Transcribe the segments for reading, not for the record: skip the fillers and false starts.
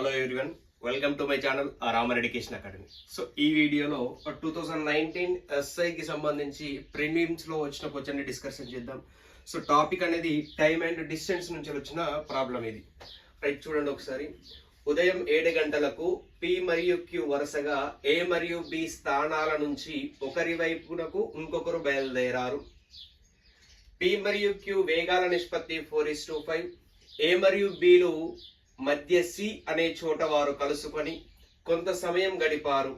Hello everyone, welcome to my channel Ramar education academy. So ఈ వీడియోలో 2019 ఎస్ఐకి సంబంధించి ప్రిలిమ్స్లో వచ్చిన క్వశ్చన్ని డిస్కషన్ చేద్దాం. సో టాపిక్ అనేది టైమ్ అండ్ డిస్టెన్స్ నుంచి వచ్చిన ప్రాబ్లం ఇది. రైట్, చూడండి ఒకసారి. ఉదయం 7 గంటలకు పి మరియు క్యూ వరుసగా ఏ మరియు బి స్థానాల నుంచి ఒకరి వైపునకు ఇంకొకరు బయలుదేరారు. పి మరియు క్యూ వేగాల నిష్పత్తి 4:5. ఏ మరియు బిలు మధ్య సి అనే చోట వారు కలుసుకొని కొంత సమయం గడిపారు.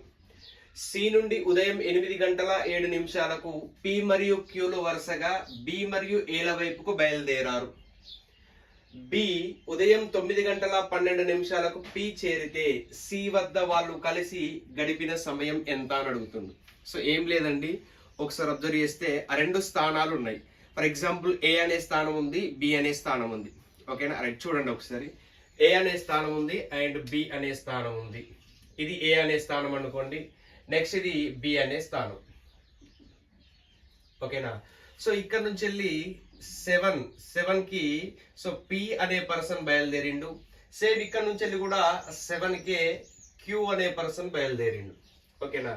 సి నుండి ఉదయం 8 గంటల 7 నిమిషాలకు పి మరియు క్యూలు వరుసగా బి మరియు ఏల వైపుకు బయలుదేరారు. బి ఉదయం 9 గంటల 12 నిమిషాలకు పి చేరితే సి వద్ద వాళ్ళు కలిసి గడిపిన సమయం ఎంత అని అడుగుతుంది. సో ఏం లేదండి, ఒకసారి అబ్జర్వ్ చేస్తే ఆ రెండు స్థానాలు ఉన్నాయి. ఫర్ ఎగ్జాంపుల్ ఏ అనే స్థానం ఉంది, బి అనే స్థానం ఉంది. ఓకేనా? రైట్, చూడండి ఒకసారి. ఏ అనే స్థానం ఉంది అండ్ బి అనే స్థానం ఉంది. ఇది ఏ అనే స్థానం అనుకోండి, నెక్స్ట్ ఇది బి అనే స్థానం. ఓకేనా? సో ఇక్కడ నుంచి వెళ్ళి 7 కి సో పి అనే పర్సన్ బయలుదేరిండు. సేమ్ ఇక్కడ నుంచి వెళ్ళి కూడా 7 కే క్యూ అనే పర్సన్ బయలుదేరిండు. ఓకేనా?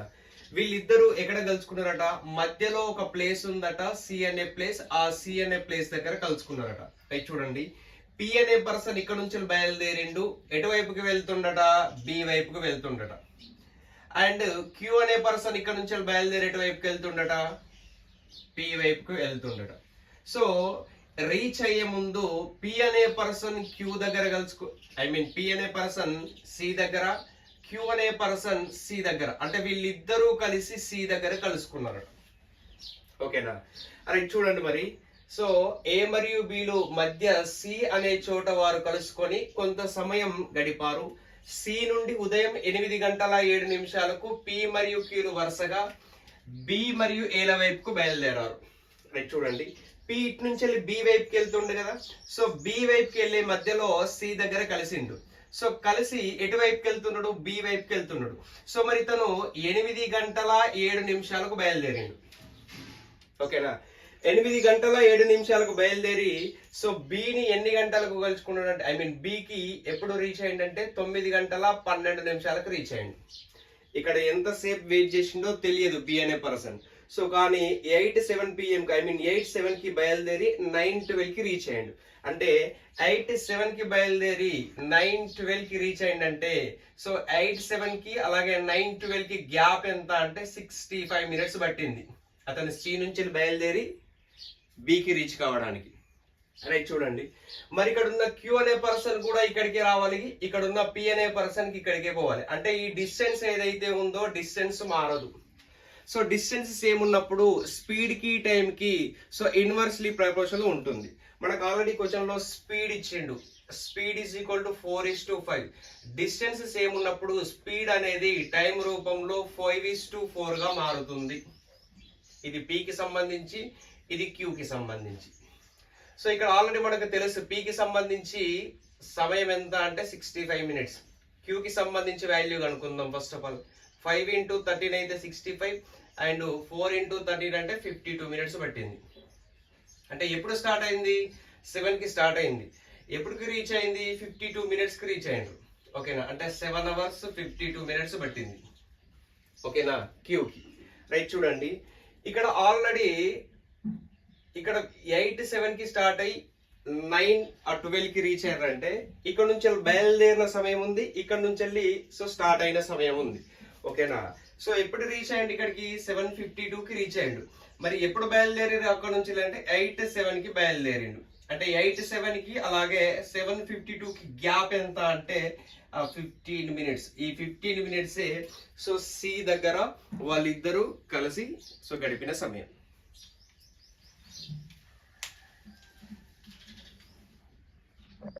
వీళ్ళిద్దరూ ఎక్కడ కలుసుకున్నారట? మధ్యలో ఒక ప్లేస్ ఉందట, సి అనే ప్లేస్. ఆ సి అనే ప్లేస్ దగ్గర కలుసుకున్నారట. అయితే చూడండి, పి అనే పర్సన్ ఇక్కడ నుంచి బయలుదేరిండు. ఎటువైపుకి వెళ్తుండట? బి వైపుకి వెళ్తుండట. అండ్ క్యూ అనే పర్సన్ ఇక్కడ నుంచి బయలుదేరి ఎటువైపుకి వెళ్తుండట? పి వైపుకి వెళ్తుండట. సో రీచ్ అయ్యే ముందు పి అనే పర్సన్ క్యూ దగ్గర పి అనే పర్సన్ సి దగ్గర, క్యూ అనే పర్సన్ సి దగ్గర, అంటే వీళ్ళిద్దరూ కలిసి సి దగ్గర కలుసుకున్నారట. ఓకేనా? అరే చూడండి మరి. సో ఏ మరియు బిలు మధ్య సి అనే చోట వారు కలుసుకొని కొంత సమయం గడిపారు. సి నుండి ఉదయం 8 గంటల 7 నిమిషాలకు పి మరియు క్యూలు వరుసగా బి మరియు ఏల వైపుకు బయలుదేరారు. రైట్, చూడండి. పి ఇటు నుంచి వెళ్ళి బి వైపుకి వెళ్తుండే కదా. సో బి వైపుకి వెళ్ళే మధ్యలో సి దగ్గర కలిసిండు. సో కలిసి ఎటువైపుకి వెళ్తున్నాడు? బి వైపుకి వెళ్తున్నాడు. సో మరి తను 8 గంటల 7 నిమిషాలకు బయలుదేరిండు. ఓకేనా? 8 గంటల 7 నిమిషాలకు బయలుదేరి సో బిని ఎన్ని గంటలకు కలుసుకున్నాడు అంటే బికి ఎప్పుడు రీచ్ అయ్యిందంటే 9 గంటల 12 నిమిషాలకు రీచ్ అయ్యింది. ఇక్కడ ఎంతసేపు వెయిట్ చేసిండో తెలియదు బి అనే పర్సన్. సో కానీ 8:07 PM 8:07 కి బయలుదేరి 9:12 కి రీచ్ అయ్యిండు. అంటే 8:07 కి బయలుదేరి 9:12 కి రీచ్ అయ్యిందంటే సో 8:07 కి అలాగే 9:12 కి గ్యాప్ ఎంత అంటే 65 మినిట్స్ పట్టింది అతను సి నుంచి బయలుదేరి బికి రీచ్ కావడానికి. రైట్, చూడండి. మరి ఇక్కడ ఉన్న క్యూ అనే పర్సన్ కూడా ఇక్కడికి రావాలి, ఇక్కడ ఉన్న పి అనే పర్సన్ కి ఇక్కడికే పోవాలి. అంటే ఈ డిస్టెన్స్ ఏదైతే ఉందో డిస్టెన్స్ మారదు. సో డిస్టెన్స్ సేమ్ ఉన్నప్పుడు స్పీడ్ కి టైం కి సో ఇన్వర్స్లీ ప్రపోర్షనల్ ఉంటుంది. మనకు ఆల్రెడీ క్వశ్చన్ లో స్పీడ్ ఇచ్చిండు. Speed is equal to 4:5. Distance same ఉన్నప్పుడు స్పీడ్ అనేది టైం రూపంలో 5:4 గా మారుతుంది. ఇది పి కి సంబంధించి, ఇది క్యూ కి సంబంధించి. సో ఇక్కడ ఆల్రెడీ మనకు తెలుసు పి కి సంబంధించి సమయం ఎంత అంటే 65 మినిట్స్. క్యూ కి సంబంధించి వాల్యూ కనుక్కుందాం. ఫస్ట్ ఆఫ్ ఆల్ 5 × 13 అయితే 65 అండ్ 4 × 13 అంటే 52 మినిట్స్ పట్టింది. అంటే ఎప్పుడు స్టార్ట్ అయింది? 7 కి స్టార్ట్ అయింది. ఎప్పటికి రీచ్ అయింది? 52 మినిట్స్ కి రీచ్ అయ్యిండ్రు. ఓకేనా? అంటే 7 hours 52 మినిట్స్ పట్టింది. ఓకేనా? క్యూకి. రైట్, చూడండి. ఇక్కడ ఆల్రెడీ ఇక్కడ 8:07 కి స్టార్ట్ అయ్యి 9:12 కి రీచ్ అయ్యారంటే ఇక్కడ నుంచి బయలుదేరిన సమయం ఉంది, ఇక్కడ నుంచి వెళ్ళి సో స్టార్ట్ అయిన సమయం ఉంది. ఓకేనా? సో ఎప్పుడు రీచ్ అయ్యండి? ఇక్కడికి 7:52 కి రీచ్ అయ్యిండు. మరి ఎప్పుడు బయలుదేరి అక్కడ నుంచి అంటే 8:07 కి బయలుదేరిండు. అంటే 8:07 కి అలాగే 7:52 కి గ్యాప్ ఎంత అంటే 15 మినిట్స్. ఈ 15 మినిట్సే సో సి దగ్గర వాళ్ళిద్దరూ కలిసి సో గడిపిన సమయం.